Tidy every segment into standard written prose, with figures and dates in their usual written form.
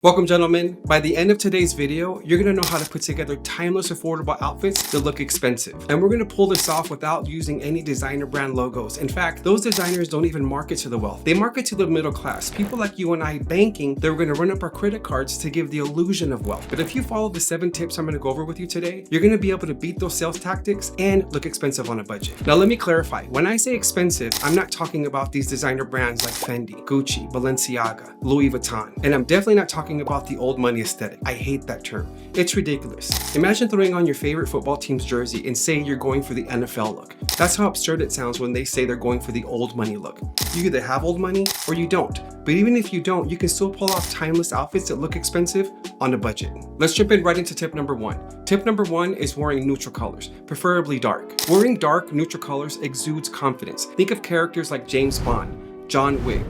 Welcome, gentlemen. By the end of today's video, you're gonna know how to put together timeless, affordable outfits that look expensive. And we're gonna pull this off without using any designer brand logos. In fact, those designers don't even market to the wealth. They market to the middle class. People like you and I banking, they're gonna run up our credit cards to give the illusion of wealth. But if you follow the 7 tips I'm gonna go over with you today, you're gonna be able to beat those sales tactics and look expensive on a budget. Now, let me clarify. When I say expensive, I'm not talking about these designer brands like Fendi, Gucci, Balenciaga, Louis Vuitton. And I'm definitely not talking about the old money aesthetic. I hate that term. It's ridiculous. Imagine throwing on your favorite football team's jersey and saying you're going for the NFL look. That's how absurd it sounds when they say they're going for the old money look. You either have old money or you don't. But even if you don't, you can still pull off timeless outfits that look expensive on a budget. Let's jump in right into tip number 1. Tip number 1 is wearing neutral colors, preferably dark. Wearing dark, neutral colors exudes confidence. Think of characters like James Bond, John Wick,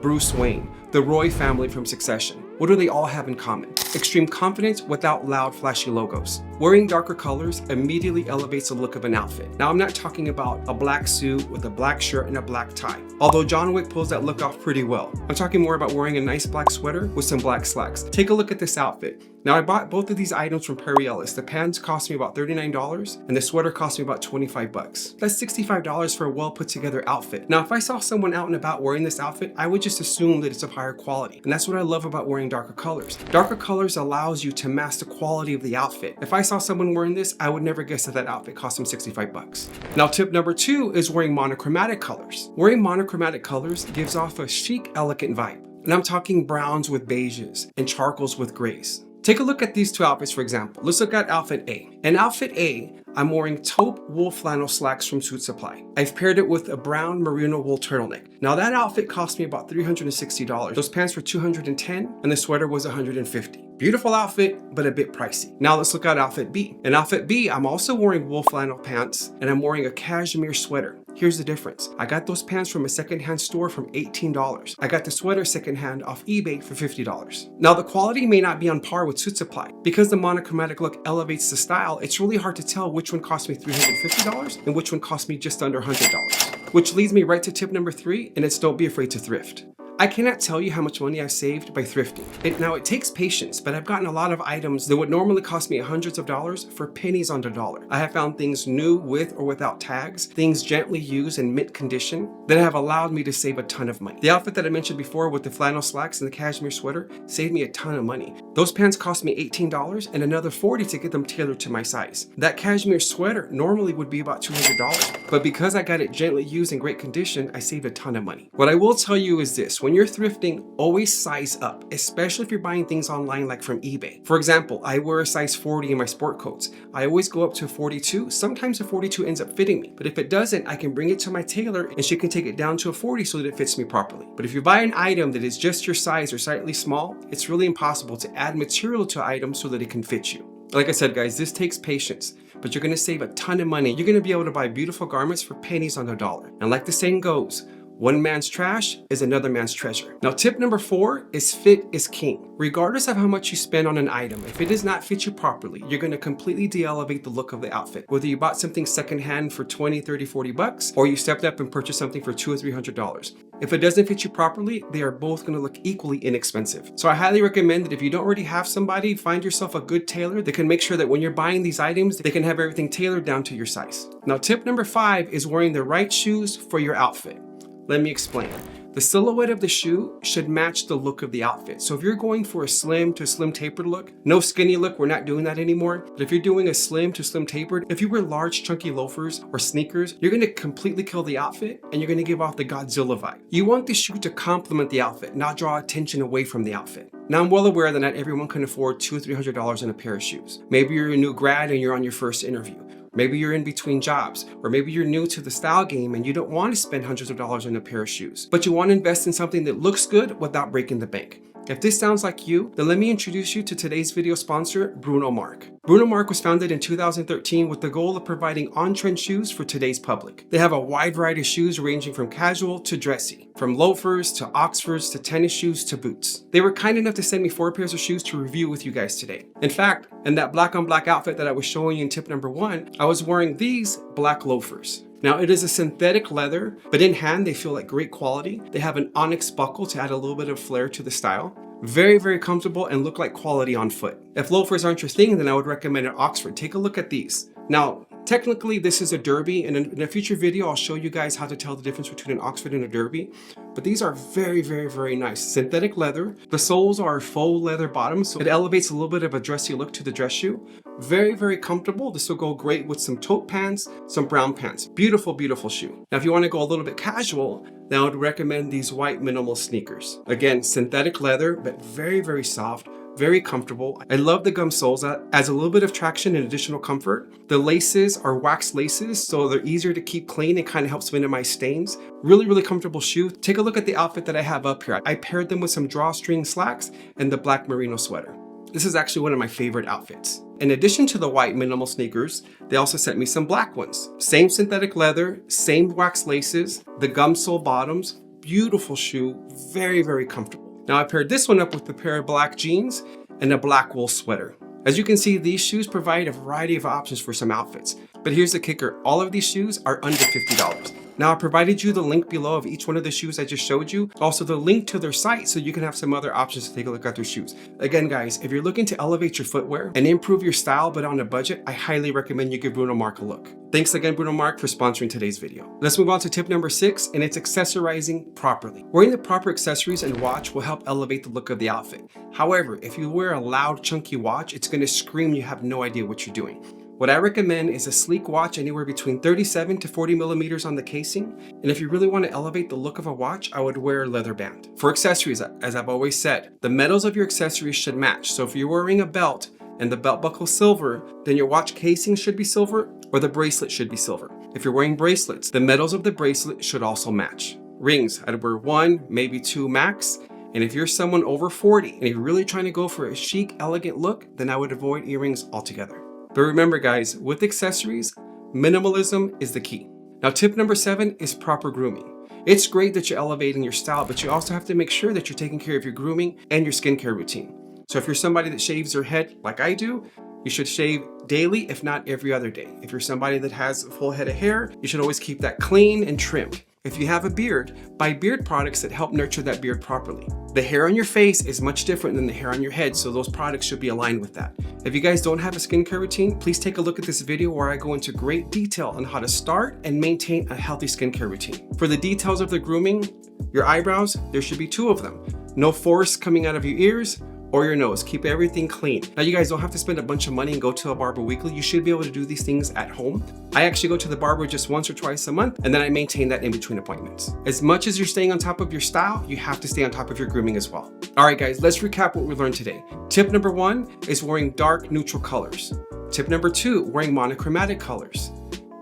Bruce Wayne, the Roy family from Succession. What do they all have in common? Extreme confidence without loud, flashy logos. Wearing darker colors immediately elevates the look of an outfit. Now, I'm not talking about a black suit with a black shirt and a black tie, although John Wick pulls that look off pretty well. I'm talking more about wearing a nice black sweater with some black slacks. Take a look at this outfit. Now, I bought both of these items from Perry Ellis. The pants cost me about $39 and the sweater cost me about 25 bucks. That's $65 for a well put together outfit. Now, if I saw someone out and about wearing this outfit, I would just assume that it's of higher quality. And that's what I love about wearing darker colors. Darker colors allows you to mask the quality of the outfit. If I saw someone wearing this, I would never guess that that outfit cost them 65 bucks. Now, tip number 2 is wearing monochromatic colors. Wearing monochromatic colors gives off a chic, elegant vibe. And I'm talking browns with beiges and charcoals with grays. Take a look at these 2 outfits, for example. Let's look at outfit A. In outfit A, I'm wearing taupe wool flannel slacks from Suit Supply. I've paired it with a brown merino wool turtleneck. Now, that outfit cost me about $360. Those pants were $210 and the sweater was $150. Beautiful outfit, but a bit pricey. Now let's look at outfit B. In outfit B, I'm also wearing wool flannel pants and I'm wearing a cashmere sweater. Here's the difference. I got those pants from a secondhand store from $18. I got the sweater secondhand off eBay for $50. Now, the quality may not be on par with Suit Supply. Because the monochromatic look elevates the style, it's really hard to tell which one cost me $350 and which one cost me just under $100. Which leads me right to tip number 3, and it's don't be afraid to thrift. I cannot tell you how much money I've saved by thrifting. Now, it takes patience, but I've gotten a lot of items that would normally cost me hundreds of dollars for pennies on the dollar. I have found things new with or without tags, things gently used in mint condition that have allowed me to save a ton of money. The outfit that I mentioned before with the flannel slacks and the cashmere sweater saved me a ton of money. Those pants cost me $18 and another $40 to get them tailored to my size. That cashmere sweater normally would be about $200, but because I got it gently used in great condition, I saved a ton of money. What I will tell you is this: when you're thrifting, always size up, especially if you're buying things online like from eBay. For example, I wear a size 40 in my sport coats. I always go up to a 42. Sometimes a 42 ends up fitting me, but if it doesn't, I can bring it to my tailor and she can take it down to a 40 so that it fits me properly. But if you buy an item that is just your size or slightly small, it's really impossible to add material to an item so that it can fit you. Like I said, guys, this takes patience, but you're gonna save a ton of money. You're gonna be able to buy beautiful garments for pennies on the dollar. And like the saying goes, one man's trash is another man's treasure. Now, tip number 4 is fit is king. Regardless of how much you spend on an item, if it does not fit you properly, you're gonna completely de-elevate the look of the outfit. Whether you bought something secondhand for 20, 30, 40 bucks, or you stepped up and purchased something for $200 or $300. If it doesn't fit you properly, they are both gonna look equally inexpensive. So I highly recommend that if you don't already have somebody, find yourself a good tailor that can make sure that when you're buying these items, they can have everything tailored down to your size. Now, tip number 5 is wearing the right shoes for your outfit. Let me explain. The silhouette of the shoe should match the look of the outfit. So if you're going for a slim to slim tapered look, no skinny look, we're not doing that anymore. But if you're doing a slim to slim tapered, if you wear large chunky loafers or sneakers, you're gonna completely kill the outfit and you're gonna give off the Godzilla vibe. You want the shoe to complement the outfit, not draw attention away from the outfit. Now, I'm well aware that not everyone can afford $200 or $300 in a pair of shoes. Maybe you're a new grad and you're on your first interview. Maybe you're in between jobs, or maybe you're new to the style game and you don't want to spend hundreds of dollars on a pair of shoes, but you want to invest in something that looks good without breaking the bank. If this sounds like you, then let me introduce you to today's video sponsor, Bruno Marc. Bruno Marc was founded in 2013 with the goal of providing on-trend shoes for today's public. They have a wide variety of shoes ranging from casual to dressy, from loafers to Oxfords to tennis shoes to boots. They were kind enough to send me 4 pairs of shoes to review with you guys today. In fact, in that black on black outfit that I was showing you in tip number 1, I was wearing these black loafers. Now, it is a synthetic leather, but in hand, they feel like great quality. They have an onyx buckle to add a little bit of flair to the style. Very, very comfortable and look like quality on foot. If loafers aren't your thing, then I would recommend an Oxford. Take a look at these. Now, technically this is a derby, and in a future video, I'll show you guys how to tell the difference between an Oxford and a derby. But these are very, very, very nice. Synthetic leather. The soles are faux leather bottoms, so it elevates a little bit of a dressy look to the dress shoe. Very, very comfortable. This will go great with some tote pants, some brown pants. Beautiful, beautiful shoe. Now, if you want to go a little bit casual, then I would recommend these white minimal sneakers. Again, synthetic leather, but very, very soft. Very comfortable. I love the gum soles. That adds a little bit of traction and additional comfort. The laces are wax laces, so they're easier to keep clean and kind of helps minimize stains. Really, really comfortable shoe. Take a look at the outfit that I have up here. I paired them with some drawstring slacks and the black merino sweater. This is actually one of my favorite outfits. In addition to the white minimal sneakers, they also sent me some black ones. Same synthetic leather, same wax laces, the gum sole bottoms. Beautiful shoe, very, very comfortable. Now I paired this one up with a pair of black jeans and a black wool sweater. As you can see, these shoes provide a variety of options for some outfits. But here's the kicker, all of these shoes are under $50. Now I provided you the link below of each one of the shoes I just showed you. Also the link to their site so you can have some other options to take a look at their shoes. Again guys, if you're looking to elevate your footwear and improve your style but on a budget, I highly recommend you give Bruno Marc a look. Thanks again Bruno Marc for sponsoring today's video. Let's move on to tip number 6, and it's accessorizing properly. Wearing the proper accessories and watch will help elevate the look of the outfit. However, if you wear a loud chunky watch, it's going to scream you have no idea what you're doing. What I recommend is a sleek watch anywhere between 37 to 40 millimeters on the casing. And if you really want to elevate the look of a watch, I would wear a leather band. For accessories, as I've always said, the metals of your accessories should match. So if you're wearing a belt and the belt buckle is silver, then your watch casing should be silver or the bracelet should be silver. If you're wearing bracelets, the metals of the bracelet should also match. Rings, I'd wear 1, maybe 2 max. And if you're someone over 40 and you're really trying to go for a chic, elegant look, then I would avoid earrings altogether. But remember guys, with accessories, minimalism is the key. Now tip number 7 is proper grooming. It's great that you're elevating your style, but you also have to make sure that you're taking care of your grooming and your skincare routine. So if you're somebody that shaves their head like I do, you should shave daily, if not every other day. If you're somebody that has a full head of hair, you should always keep that clean and trimmed. If you have a beard, buy beard products that help nurture that beard properly. The hair on your face is much different than the hair on your head, so those products should be aligned with that. If you guys don't have a skincare routine, please take a look at this video where I go into great detail on how to start and maintain a healthy skincare routine. For the details of the grooming, your eyebrows, there should be 2 of them. No force coming out of your ears or your nose. Keep everything clean. Now you guys don't have to spend a bunch of money and go to a barber weekly. You should be able to do these things at home. I actually go to the barber just once or twice a month, and then I maintain that in between appointments. As much as you're staying on top of your style, you have to stay on top of your grooming as well. All right guys, let's recap what we learned today. Tip number 1 is wearing dark neutral colors. Tip number 2, wearing monochromatic colors.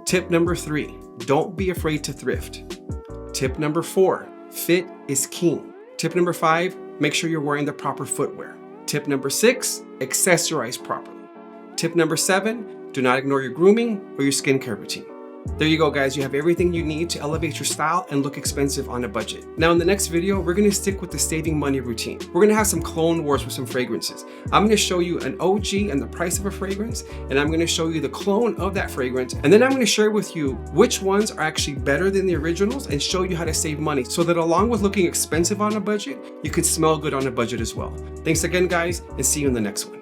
Tip number 3, don't be afraid to thrift. Tip number 4, fit is king. Tip number 5, make sure you're wearing the proper footwear. Tip number 6, accessorize properly. Tip number 7, do not ignore your grooming or your skincare routine. There you go guys, you have everything you need to elevate your style and look expensive on a budget. Now in the next video, we're going to stick with the saving money routine. We're going to have some clone wars with some fragrances. I'm going to show you an OG and the price of a fragrance, and I'm going to show you the clone of that fragrance, and then I'm going to share with you which ones are actually better than the originals and show you how to save money so that along with looking expensive on a budget, you could smell good on a budget as well. Thanks again guys, and see you in the next one.